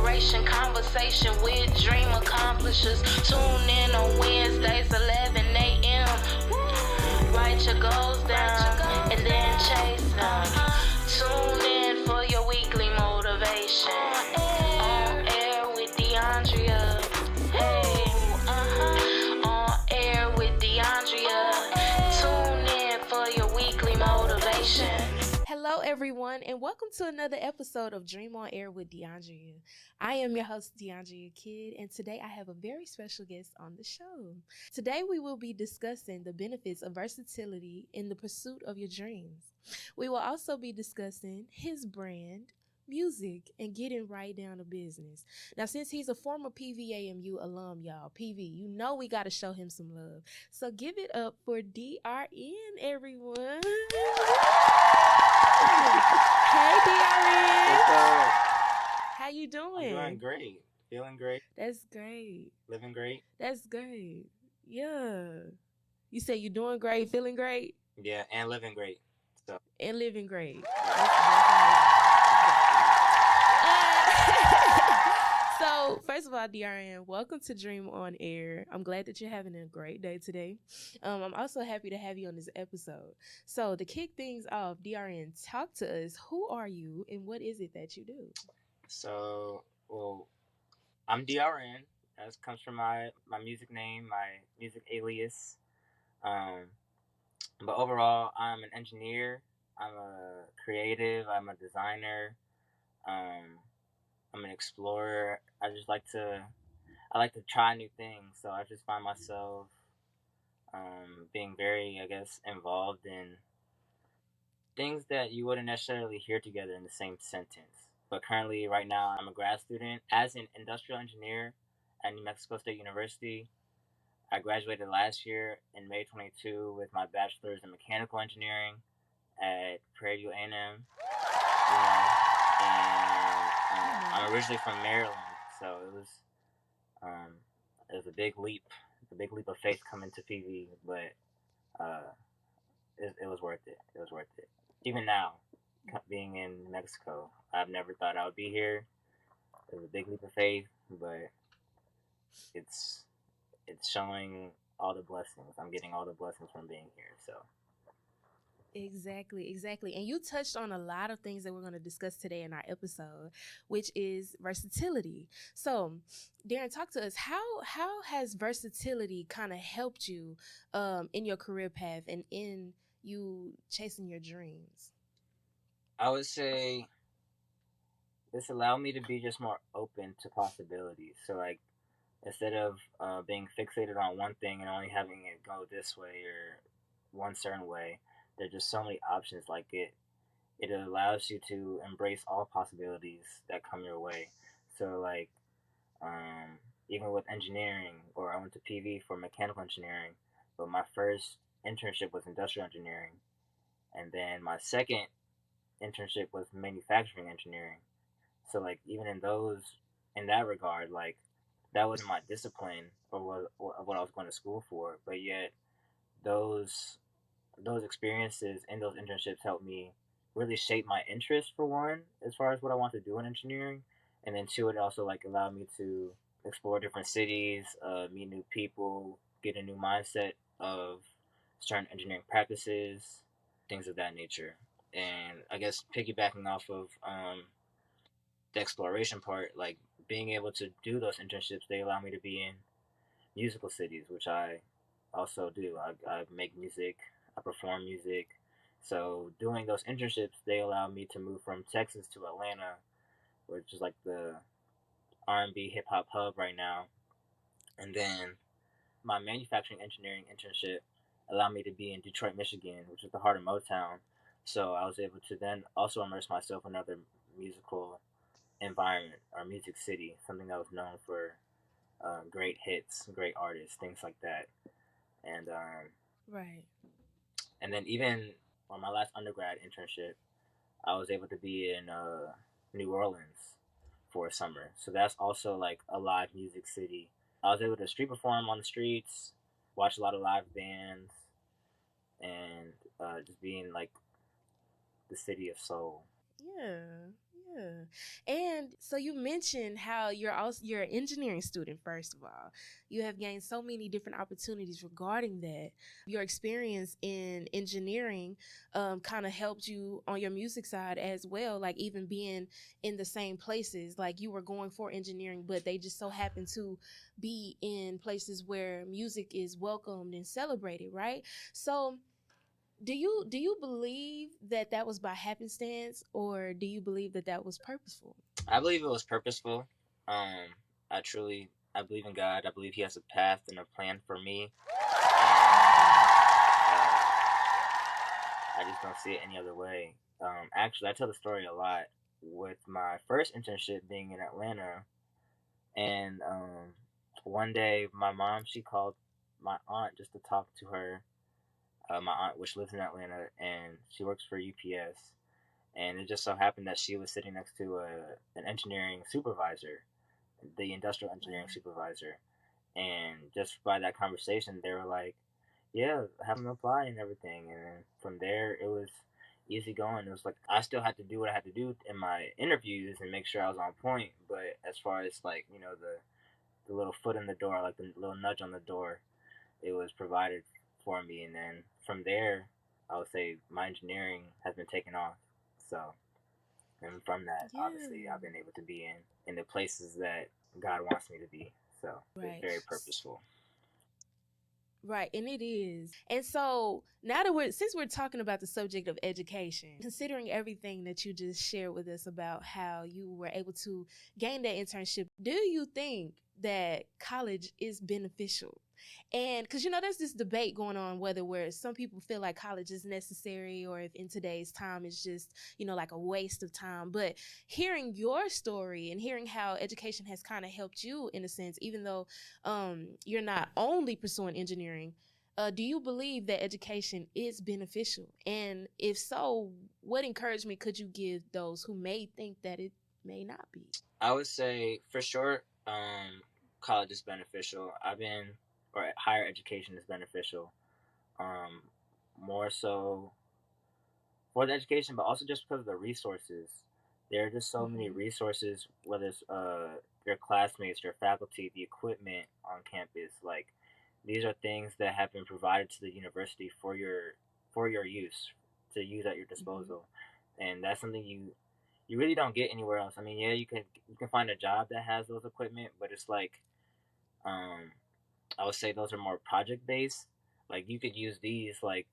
inspiration, conversation with dream accomplishers. Tune in on Wednesdays, 11 a.m. Write your goals down and then chase them. Tune in for your weekly motivation. On air with DeAndrea. Hey, on air with DeAndrea. Tune in for your weekly motivation. Hello, everyone, and welcome to another episode of Dream on Air with DeAndrea. I am your host, DeAndrea Kidd, and today I have a very special guest on the show. Today, we will be discussing the benefits of versatility in the pursuit of your dreams. We will also be discussing his brand, music, and getting right down to business. Now, since he's a former PVAMU alum, y'all, PV, you know we got to show him some love. So give it up for DRN, everyone. Hey, DRN. What's up? How you doing? I'm doing great. Feeling great. That's great. Living great. That's great. Yeah. You say you're doing great, feeling great? Yeah, and living great. So. And living great. So, first of all, DRN, welcome to Dream on Air. I'm glad that you're having a great day today. I'm also happy to have you on this episode. So, to kick things off, DRN, talk to us. Who are you and what is it that you do? So, I'm DRN. That comes from my music name, my music alias. But overall, I'm an engineer. I'm a creative. I'm a designer. I'm an explorer. I like to try new things. So I just find myself being very, involved in things that you wouldn't necessarily hear together in the same sentence. But currently, right now, I'm a grad student as an industrial engineer at New Mexico State University. I graduated last year in May 22 with my bachelor's in mechanical engineering at Prairie View A&M. I'm originally from Maryland, so it was a big leap of faith coming to PV, but it was worth it. It was worth it. Even now, being in New Mexico, I've never thought I would be here. It was a big leap of faith, but it's showing all the blessings. I'm getting all the blessings from being here, so. Exactly. And you touched on a lot of things that we're going to discuss today in our episode, which is versatility. So, Darren, talk to us. How has versatility kind of helped you in your career path and in you chasing your dreams? I would say this allowed me to be just more open to possibilities. So, like, instead of being fixated on one thing and only having it go this way or one certain way, there are just so many options. Like it allows you to embrace all possibilities that come your way. So like, even with engineering, or I went to PV for mechanical engineering, but my first internship was industrial engineering. And then my second internship was manufacturing engineering. So like, even in that regard, like that wasn't my discipline or what I was going to school for, but yet those experiences and those internships helped me really shape my interest, for one, as far as what I want to do in engineering, and then two, it also like allowed me to explore different cities, meet new people, get a new mindset of certain engineering practices, things of that nature. And I guess piggybacking off of the exploration part, like being able to do those internships, they allow me to be in musical cities, which I also do. I make music. I perform music. So doing those internships, they allow me to move from Texas to Atlanta, which is like the R&B hip hop hub right now. And then my manufacturing engineering internship allowed me to be in Detroit, Michigan, which is the heart of Motown. So I was able to then also immerse myself in another musical environment or music city, something that was known for great hits, great artists, things like that. And right. And then even on my last undergrad internship, I was able to be in New Orleans for a summer. So that's also like a live music city. I was able to street perform on the streets, watch a lot of live bands, and just be in like the city of soul. Yeah. Yeah. And so you mentioned how you're an engineering student, first of all. You have gained so many different opportunities regarding that. Your experience in engineering kind of helped you on your music side as well, like even being in the same places. Like you were going for engineering, but they just so happened to be in places where music is welcomed and celebrated, right? So do you believe that that was by happenstance, or do you believe that that was purposeful? I believe it was purposeful. I truly, I believe in God. I believe He has a path and a plan for me. I just don't see it any other way. Actually, I tell the story a lot with my first internship being in Atlanta, and one day my mom, she called my aunt just to talk to her. My aunt, which lives in Atlanta, and she works for UPS, and it just so happened that she was sitting next to an engineering supervisor, the industrial engineering supervisor, and just by that conversation, they were like, "Yeah, have them apply and everything." And then from there, it was easy going. It was like I still had to do what I had to do in my interviews and make sure I was on point. But as far as like the little foot in the door, like the little nudge on the door, it was provided for me. And then from there, I would say my engineering has been taken off. So, and from that, Yeah. obviously, I've been able to be in the places that God wants me to be. So Right. it's very purposeful. Right, and it is. And so now since we're talking about the subject of education, considering everything that you just shared with us about how you were able to gain that internship, do you think that college is beneficial? And because there's this debate going on where some people feel like college is necessary, or if in today's time it's just like a waste of time. But hearing your story and hearing how education has kind of helped you in a sense, even though you're not only pursuing engineering, do you believe that education is beneficial? And if so, what encouragement could you give those who may think that it may not be? I would say for sure, college is beneficial. Or higher education is beneficial. More so for the education, but also just because of the resources. There are just so many resources, whether it's your classmates, your faculty, the equipment on campus. Like these are things that have been provided to the university for your use, to use at your disposal, and that's something you really don't get anywhere else. I mean, yeah, you can find a job that has those equipment, but it's like I would say those are more project based. Like you could use these like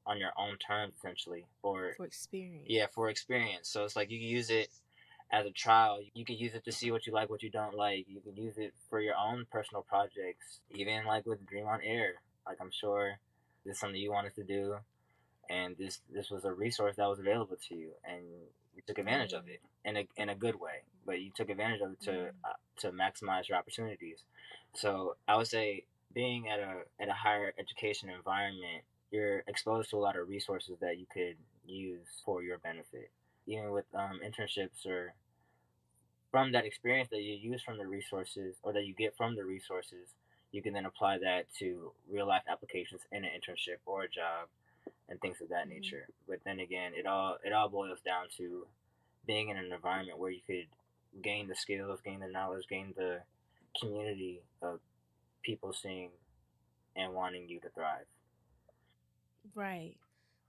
on your own terms essentially, or for experience. Yeah, for experience. So it's like you can use it as a trial. You can use it to see what you like, what you don't like. You can use it for your own personal projects. Even like with Dream on Air. Like I'm sure this is something you wanted to do, and this was a resource that was available to you, and you took advantage of it in a good way. But you took advantage of it to maximize your opportunities. So I would say being at a higher education environment, you're exposed to a lot of resources that you could use for your benefit. Even with internships or from that experience that you use from the resources or that you get from the resources, you can then apply that to real life applications in an internship or a job and things of that nature. But then again, it all boils down to being in an environment where you could gain the skills, gain the knowledge, gain the community of people seeing and wanting you to thrive. Right.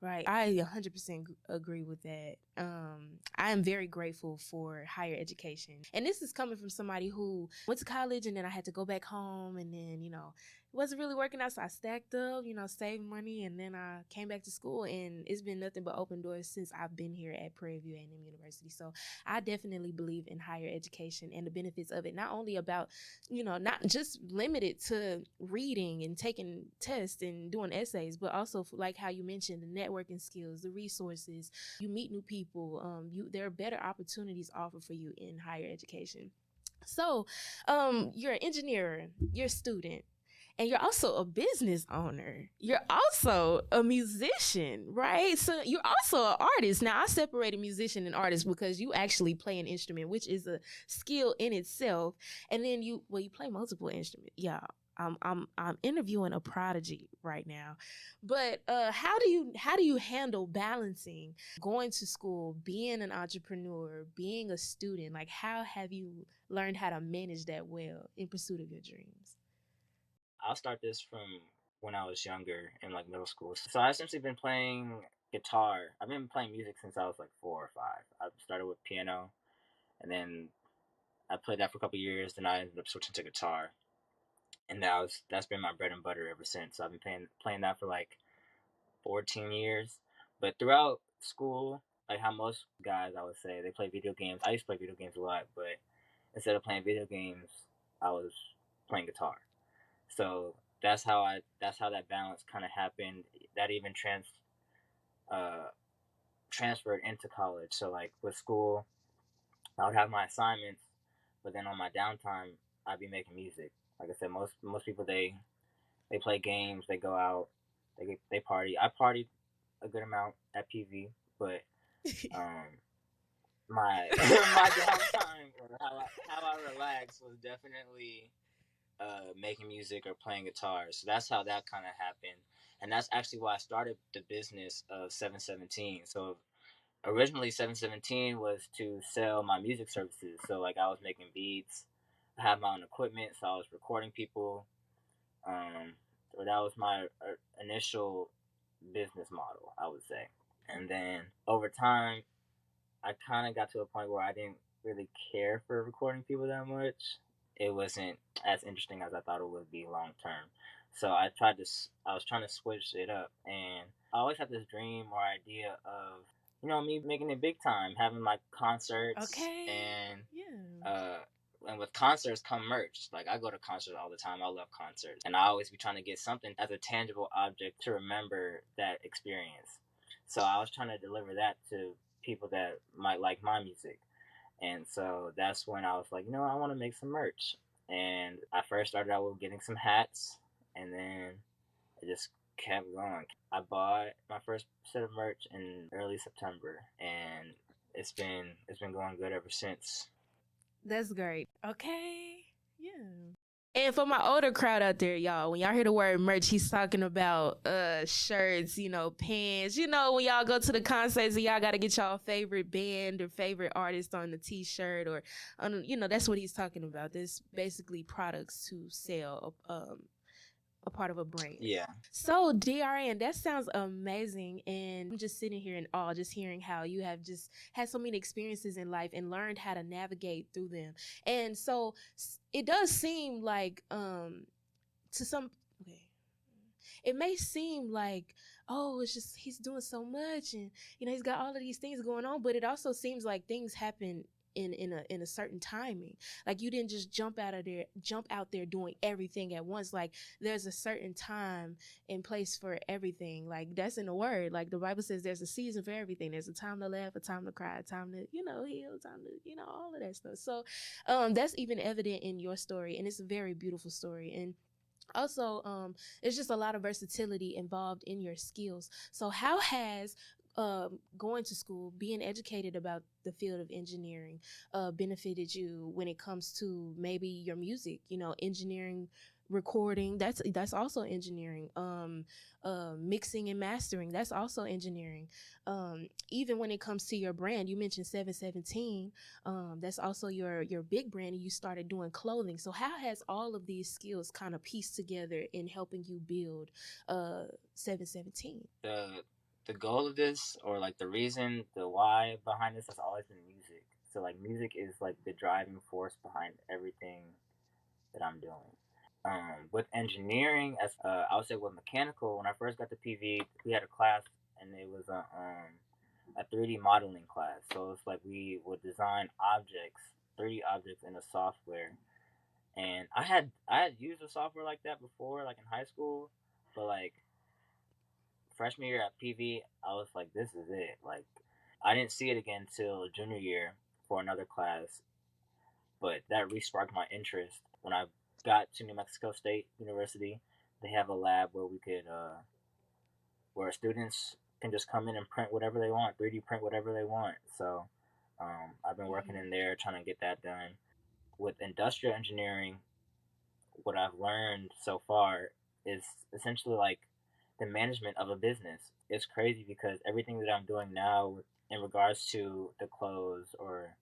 I 100% agree with that. I am very grateful for higher education. And this is coming from somebody who went to college and then I had to go back home, and then, it wasn't really working out. So I stacked up, saved money, and then I came back to school, and it's been nothing but open doors since I've been here at Prairie View A&M University. So I definitely believe in higher education and the benefits of it. Not only about, not just limited to reading and taking tests and doing essays, but also like how you mentioned, the networking skills, the resources. You meet new people. There are better opportunities offered for you in higher education. So you're an engineer, you're a student, and you're also a business owner. You're also a musician, right? So you're also an artist. Now, I separated musician and artist because you actually play an instrument, which is a skill in itself. And then you play multiple instruments. Yeah, I'm interviewing a prodigy right now. But how do you handle balancing going to school, being an entrepreneur, being a student? Like, how have you learned how to manage that well in pursuit of your dreams? I'll start this from when I was younger in like middle school. So I essentially been playing guitar. I've been playing music since I was like 4 or 5. I started with piano, and then I played that for a couple years. Then I ended up switching to guitar, and that's been my bread and butter ever since. So I've been playing that for like 14 years. But throughout school, like how most guys, I would say, they play video games. I used to play video games a lot, but instead of playing video games, I was playing guitar. So that's how that balance kind of happened. That even uh, transferred into college. So like with school, I would have my assignments, but then on my downtime, I'd be making music. Like I said, most people they play games, they go out, they party. I partied a good amount at PV, but um, my my downtime or how I relax was definitely making music or playing guitar. So that's how that kind of happened, and that's actually why I started the business of 717. So originally 717 was to sell my music services. So like I was making beats, I had my own equipment, so I was recording people. So that was my initial business model, I would say. And then over time, I kind of got to a point where I didn't really care for recording people that much. It wasn't as interesting as I thought it would be long term. So I was trying to switch it up, and I always had this dream or idea of, me making it big time, having like concerts, Okay. and Yeah. and with concerts come merch. Like I go to concerts all the time. I love concerts, and I always be trying to get something as a tangible object to remember that experience. So I was trying to deliver that to people that might like my music. And so that's when I was like, I want to make some merch. And I first started out with getting some hats, and then it just kept going. I bought my first set of merch in early September, and it's been going good ever since. That's great. Okay. Yeah. And for my older crowd out there, y'all, when y'all hear the word merch, he's talking about shirts, pants. When y'all go to the concerts and y'all gotta get y'all favorite band or favorite artist on the t-shirt or on that's what he's talking about. This basically products to sell a part of a brand. Yeah. So DRN, that sounds amazing. And I'm just sitting here in awe, just hearing how you have just had so many experiences in life and learned how to navigate through them. And so it does seem like to some okay. It may seem like, oh, it's just he's doing so much and he's got all of these things going on, but it also seems like things happen in a certain timing. Like you didn't just jump out there doing everything at once. Like there's a certain time and place for everything. Like that's in the word. Like the Bible says there's a season for everything. There's a time to laugh, a time to cry, a time to heal, time to all of that stuff. So that's even evident in your story, and it's a very beautiful story. And also it's just a lot of versatility involved in your skills. So how has going to school, being educated about the field of engineering, benefited you when it comes to maybe your music? Engineering, recording, that's also engineering. Mixing and mastering, that's also engineering. Even when it comes to your brand, you mentioned 717. That's also your big brand, and you started doing clothing. So how has all of these skills kind of pieced together in helping you build 717? The goal of this, or like the reason, the why behind this, has always been music. So like music is like the driving force behind everything that I'm doing. With engineering, as I would say with mechanical, when I first got to PV, we had a class, and it was a 3D modeling class. So it's like we would design objects, 3D objects in a software. And I had used a software like that before, like in high school, but like freshman year at PV, I was like, this is it. Like, I didn't see it again till junior year for another class, but that re-sparked my interest. When I got to New Mexico State University, they have a lab where we could, where students can just come in and print whatever they want, 3D print whatever they want. So I've been working in there trying to get that done. With industrial engineering, what I've learned so far is essentially like the management of a business. It's crazy because everything that I'm doing now in regards to the clothes or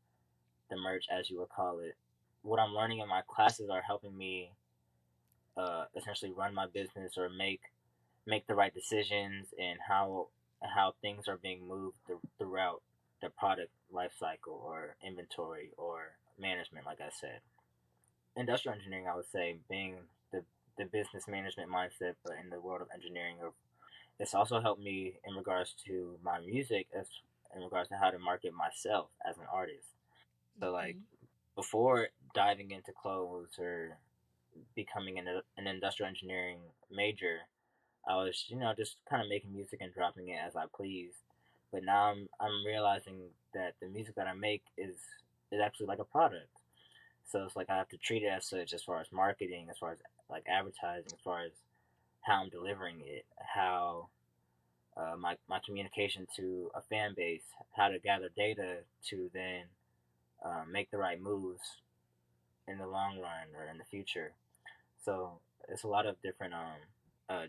the merch, as you would call it, what I'm learning in my classes are helping me essentially run my business or make the right decisions and how things are being moved throughout the product life cycle or inventory or management. Like I said, industrial engineering, I would say, being the business management mindset, but in the world of engineering, it's also helped me in regards to my music, as in regards to how to market myself as an artist. So like before diving into clothes or becoming an industrial engineering major, I was, just kind of making music and dropping it as I please. But now I'm realizing that the music that I make is actually like a product. So it's like I have to treat it as such, as far as marketing, as far as like advertising, as far as how I'm delivering it, how my communication to a fan base, how to gather data to then make the right moves in the long run or in the future. So it's a lot of different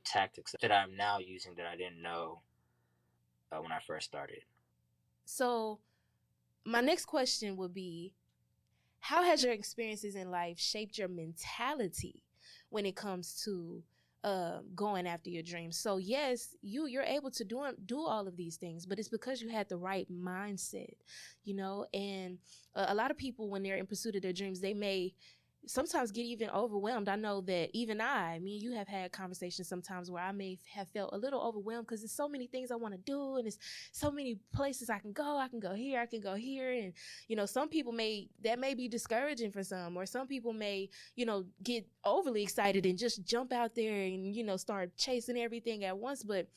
tactics that I'm now using that I didn't know when I first started. So my next question would be, how has your experiences in life shaped your mentality when it comes to going after your dreams? So yes, you're able to do all of these things, but it's because you had the right mindset, and a lot of people, when they're in pursuit of their dreams, they may sometimes get even overwhelmed. I know that even me and you have had conversations sometimes where I may have felt a little overwhelmed because there's so many things I want to do, and there's so many places I can go. I can go here, I can go here. And, some people that may be discouraging for some, or some people may, get overly excited and just jump out there and, start chasing everything at once. But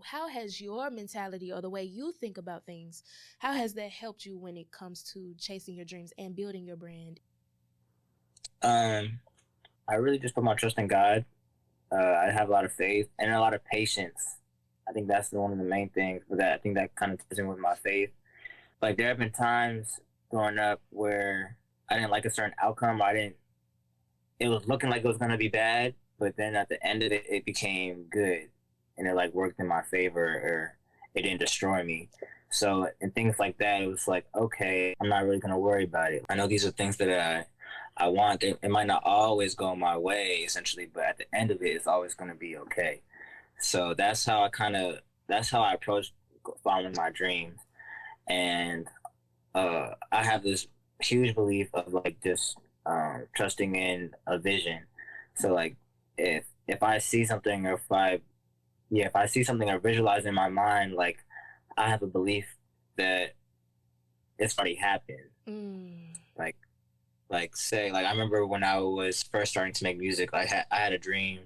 how has your mentality, or the way you think about things, how has that helped you when it comes to chasing your dreams and building your brand? I really just put my trust in God. I have a lot of faith and a lot of patience. I think that's one of the main things. But I think that kind of ties in with my faith. Like there have been times growing up where I didn't like a certain outcome. It was looking like it was gonna be bad, but then at the end of it, it became good, and it like worked in my favor, or it didn't destroy me. So and things like that, it was like, okay, I'm not really gonna worry about it. I know these are things that I want. It might not always go my way, essentially, but at the end of it, it's always going to be okay. So that's how I approach following my dreams. And I have this huge belief of like just trusting in a vision. So like if I see something, or if I see something or visualize in my mind, like I have a belief that it's already happened. Like say, like I remember when I was first starting to make music, I had a dream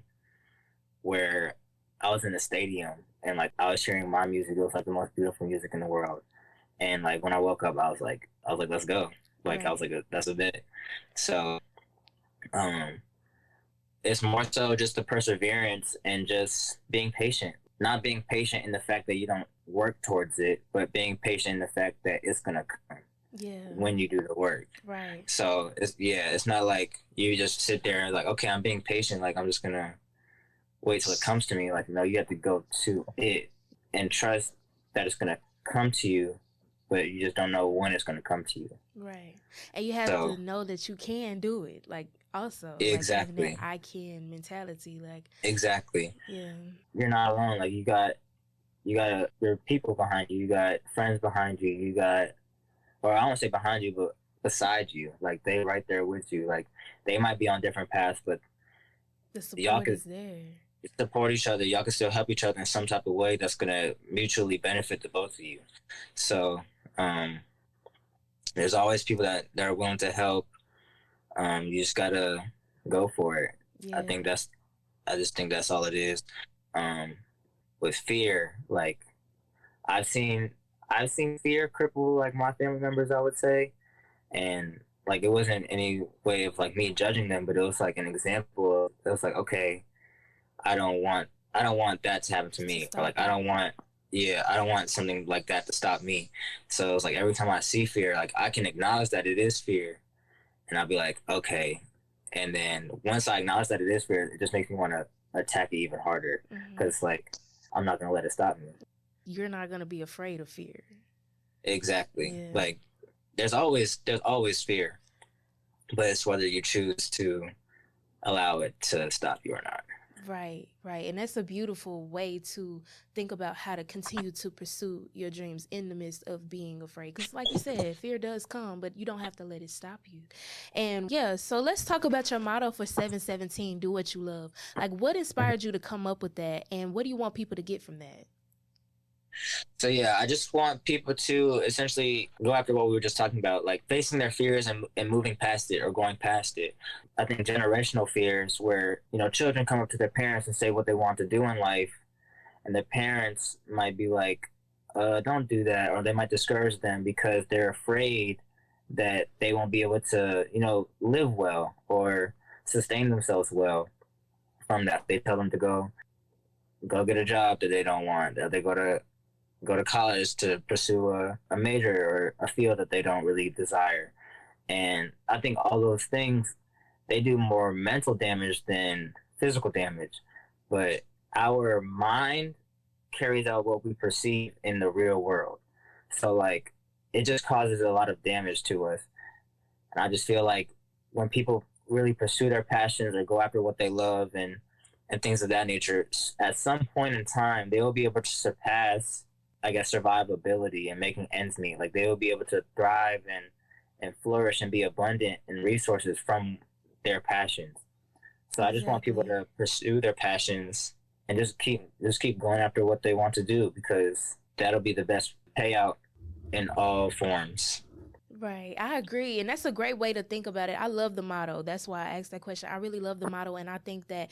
where I was in a stadium and like I was hearing my music. It was like the most beautiful music in the world. And like when I woke up, I was like, let's go. Like I was like, that's a bit. So it's more so just the perseverance and just being patient. Not being patient in the fact that you don't work towards it, but being patient in the fact that it's gonna come. Yeah. When you do the work. Right. So it's not like you just sit there and like, okay, I'm being patient, like I'm just gonna wait till it comes to me. Like, no, you have to go to it and trust that it's gonna come to you, but you just don't know when it's gonna come to you. Right. And you have to know that you can do it. Like also exactly, like having that I can mentality. Like exactly. Yeah. You're not alone. Like you got your people behind you, you got friends behind you got, or I don't say behind you, but beside you. Like they right there with you. Like they might be on different paths, but the support is there. Support each other. Y'all can still help each other in some type of way that's gonna mutually benefit the both of you. So there's always people that are willing to help. You just gotta go for it. Yeah. I just think that's all it is. With fear, like I've seen fear cripple like my family members, I would say, and like it wasn't any way of like me judging them, but it was like an example. It was like, okay, I don't want that to happen to me, or like I don't want something like that to stop me. So it's like every time I see fear, like I can acknowledge that it is fear, and I'll be like, okay, And then once I acknowledge that it is fear, it just makes me want to attack it even harder because like I'm not gonna let it stop me. You're not gonna be afraid of fear. Exactly. Yeah. Like there's always fear, but it's whether you choose to allow it to stop you or not. Right. And that's a beautiful way to think about how to continue to pursue your dreams in the midst of being afraid. Because like you said, fear does come, but you don't have to let it stop you. And yeah, so let's talk about your motto for 717, do what you love. Like what inspired you to come up with that? And what do you want people to get from that? So yeah, I just want people to essentially go after what we were just talking about, like facing their fears and moving past it or going past it. I think generational fears where, children come up to their parents and say what they want to do in life, and their parents might be like, don't do that, or they might discourage them because they're afraid that they won't be able to, live well or sustain themselves well from that. They tell them to go get a job that they don't want. They go to college to pursue a major or a field that they don't really desire. And I think all those things, they do more mental damage than physical damage. But our mind carries out what we perceive in the real world. So like it just causes a lot of damage to us. And I just feel like when people really pursue their passions or go after what they love and things of that nature, at some point in time, they will be able to surpass, I guess, survivability and making ends meet. Like they will be able to thrive and flourish and be abundant in resources from their passions. So I just want people to pursue their passions and just keep going after what they want to do, because that'll be the best payout in all forms. Right. I agree. And that's a great way to think about it. I love the motto. That's why I asked that question. I really love the motto. And I think that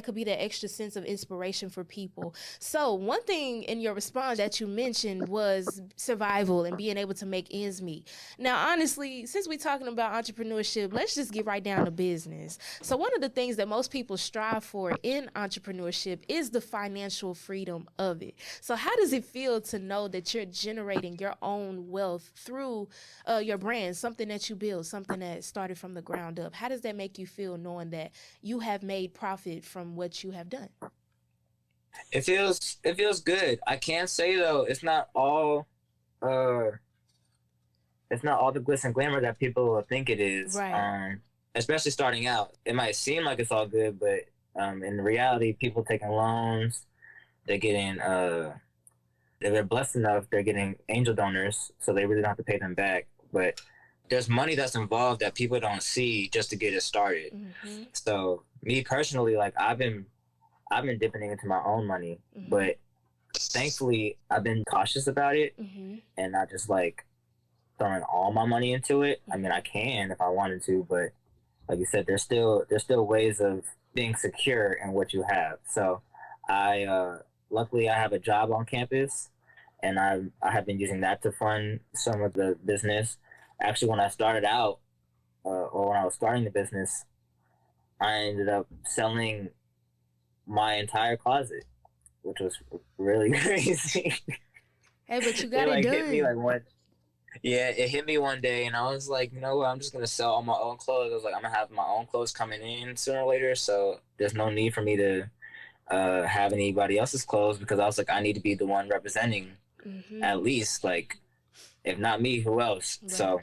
could be that extra sense of inspiration for people. So one thing in your response that you mentioned was survival and being able to make ends meet. Now, honestly, since we're talking about entrepreneurship, let's just get right down to business. So one of the things that most people strive for in entrepreneurship is the financial freedom of it. So how does it feel to know that you're generating your own wealth through your brand, something that you build, something that started from the ground up? How does that make you feel knowing that you have made profit from what you have done? It feels good. I can say though, it's not all the glitz and glamour that people think it is. Right. Especially starting out, it might seem like it's all good, but in reality, people taking loans, they're getting if they're blessed enough, they're getting angel donors, so they really don't have to pay them back. But there's money that's involved that people don't see just to get it started. Mm-hmm. So me personally, like I've been dipping into my own money, but thankfully I've been cautious about it and not just like throwing all my money into it. I mean, I can if I wanted to, but like you said, there's still ways of being secure in what you have. So I luckily I have a job on campus, and I have been using that to fund some of the business. Actually, when I started out, or when I was starting the business, I ended up selling my entire closet, which was really crazy. Hey, but you got it done. It hit me one day, and I was like, you know what? I'm just gonna sell all my own clothes. I was like, I'm gonna have my own clothes coming in sooner or later, so there's no need for me to have anybody else's clothes, because I was like, I need to be the one representing, at least, like, if not me, who else? Right. So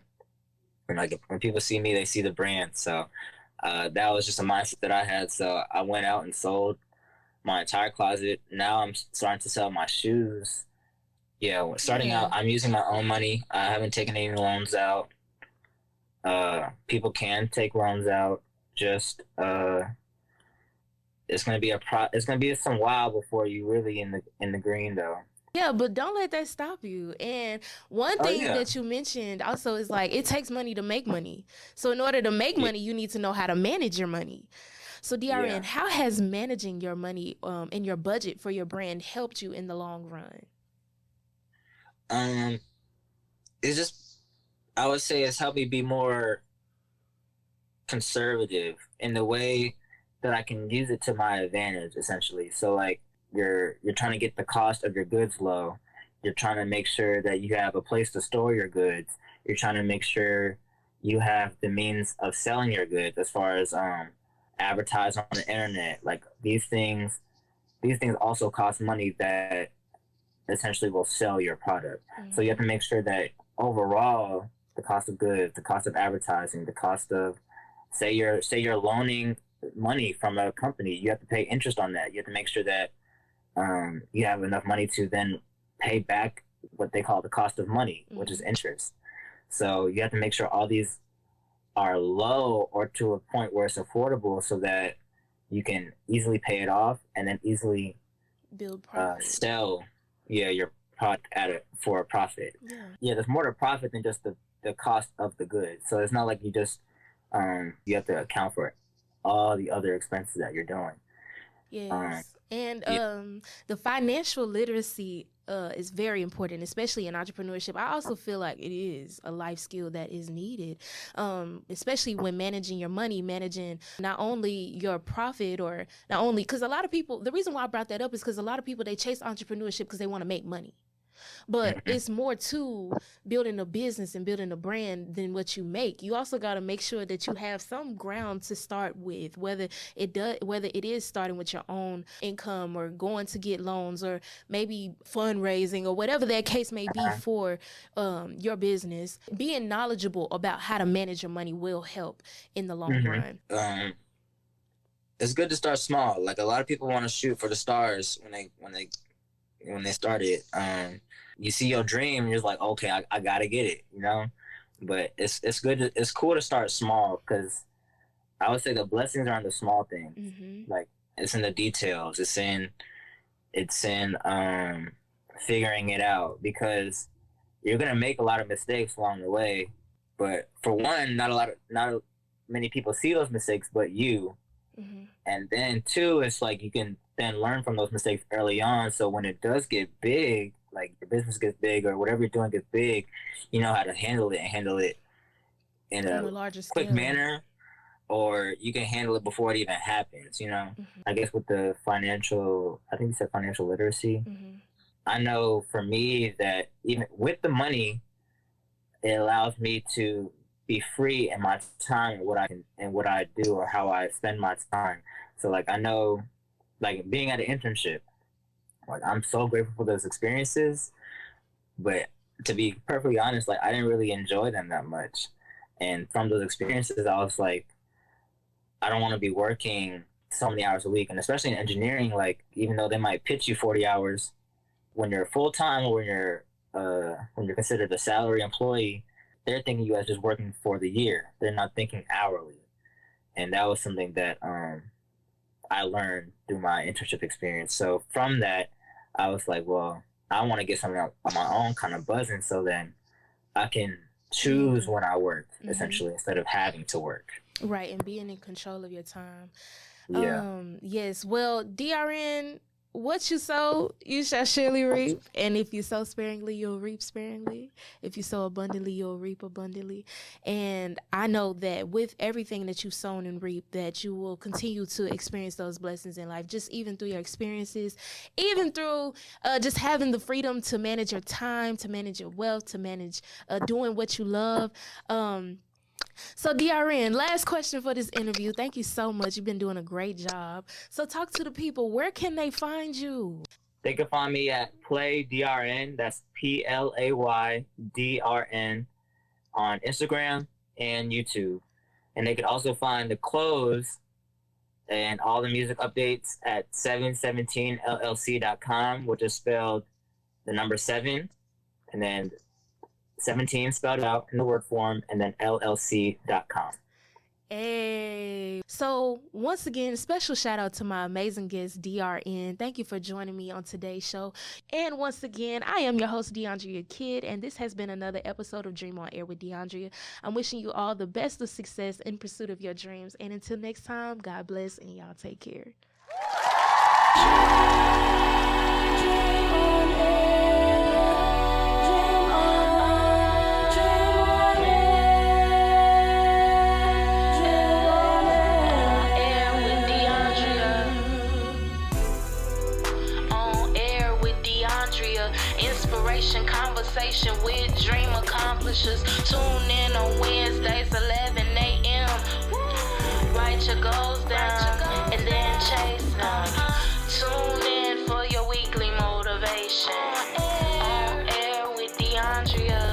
when people see me, they see the brand. So that was just a mindset that I had. So I went out and sold my entire closet. Now I'm starting to sell my shoes. Yeah, starting out, I'm using my own money. I haven't taken any loans out. People can take loans out. Just it's gonna be some while before you really in the green though. Yeah, but don't let that stop you. And one thing that you mentioned also is like, it takes money to make money. So in order to make money, you need to know how to manage your money. So DRN, how has managing your money and your budget for your brand helped you in the long run? It's just, I would say it's helped me be more conservative in the way that I can use it to my advantage, essentially. So like, you're trying to get the cost of your goods low. You're trying to make sure that you have a place to store your goods. You're trying to make sure you have the means of selling your goods as far as advertise on the internet. Like these things also cost money that essentially will sell your product. So you have to make sure that overall the cost of goods, the cost of advertising, the cost of say you're loaning money from a company, you have to pay interest on that. You have to make sure that you have enough money to then pay back what they call the cost of money, which is interest. So you have to make sure all these are low or to a point where it's affordable so that you can easily pay it off and then easily build profit. Sell your product for a profit. Yeah, there's more to profit than just the cost of the goods. So it's not like you just you have to account for all the other expenses that you're doing. Yes. The financial literacy is very important, especially in entrepreneurship. I also feel like it is a life skill that is needed, especially when managing your money, managing not only your profit or not only, because a lot of people, the reason why I brought that up is because a lot of people, they chase entrepreneurship because they want to make money. But it's more to building a business and building a brand than what you make. You also got to make sure that you have some ground to start with, whether it is starting with your own income or going to get loans or maybe fundraising or whatever that case may be for your business. Being knowledgeable about how to manage your money will help in the long run. It's good to start small. Like a lot of people want to shoot for the stars when they started. You see your dream, you're just like, okay, I gotta get it, you know. But it's good. It's cool to start small because I would say the blessings are in the small things. Like it's in the details. It's in figuring it out, because you're gonna make a lot of mistakes along the way. But for one, not many people see those mistakes, but you. And then two, it's like you can then learn from those mistakes early on. So when it does get big, like your business gets big or whatever you're doing gets big, you know how to handle it in a larger quick scale. Manner, or you can handle it before it even happens, you know. I guess with the financial, I think you said financial literacy. I know for me that even with the money, it allows me to be free in my time and what I do or how I spend my time. So like I know, like being at an internship, like I'm so grateful for those experiences, but to be perfectly honest, like I didn't really enjoy them that much. And from those experiences, I was like, I don't want to be working so many hours a week. And especially in engineering, like even though they might pitch you 40 hours, when you're full time or when you're considered a salary employee, they're thinking you as just working for the year. They're not thinking hourly. And that was something that I learned through my internship experience. So from that, I was like, well, I want to get something on my own, kind of buzzing, so then I can choose when I work, essentially, instead of having to work. Right, and being in control of your time. Yeah. Yes, well, DRN, what you sow, you shall surely reap. And if you sow sparingly, you'll reap sparingly. If you sow abundantly, you'll reap abundantly. And I know that with everything that you've sown and reaped, that you will continue to experience those blessings in life, just even through your experiences, even through just having the freedom to manage your time, to manage your wealth, to manage doing what you love. So DRN, last question for this interview. Thank you so much. You've been doing a great job. So talk to the people. Where can they find you? They can find me at Play DRN. That's PLAYDRN on Instagram and YouTube. And they can also find the clothes and all the music updates at 717llc.com, which is spelled the number 7 and then 17 spelled out in the word form, and then llc.com. Hey. So once again, special shout out to my amazing guest, DRN. Thank you for joining me on today's show. And once again, I am your host, DeAndrea Kidd, and this has been another episode of Dream on Air with DeAndrea. I'm wishing you all the best of success in pursuit of your dreams. And until next time, God bless, and y'all take care. Conversation with dream accomplishers. Tune in on Wednesdays DeAndrea.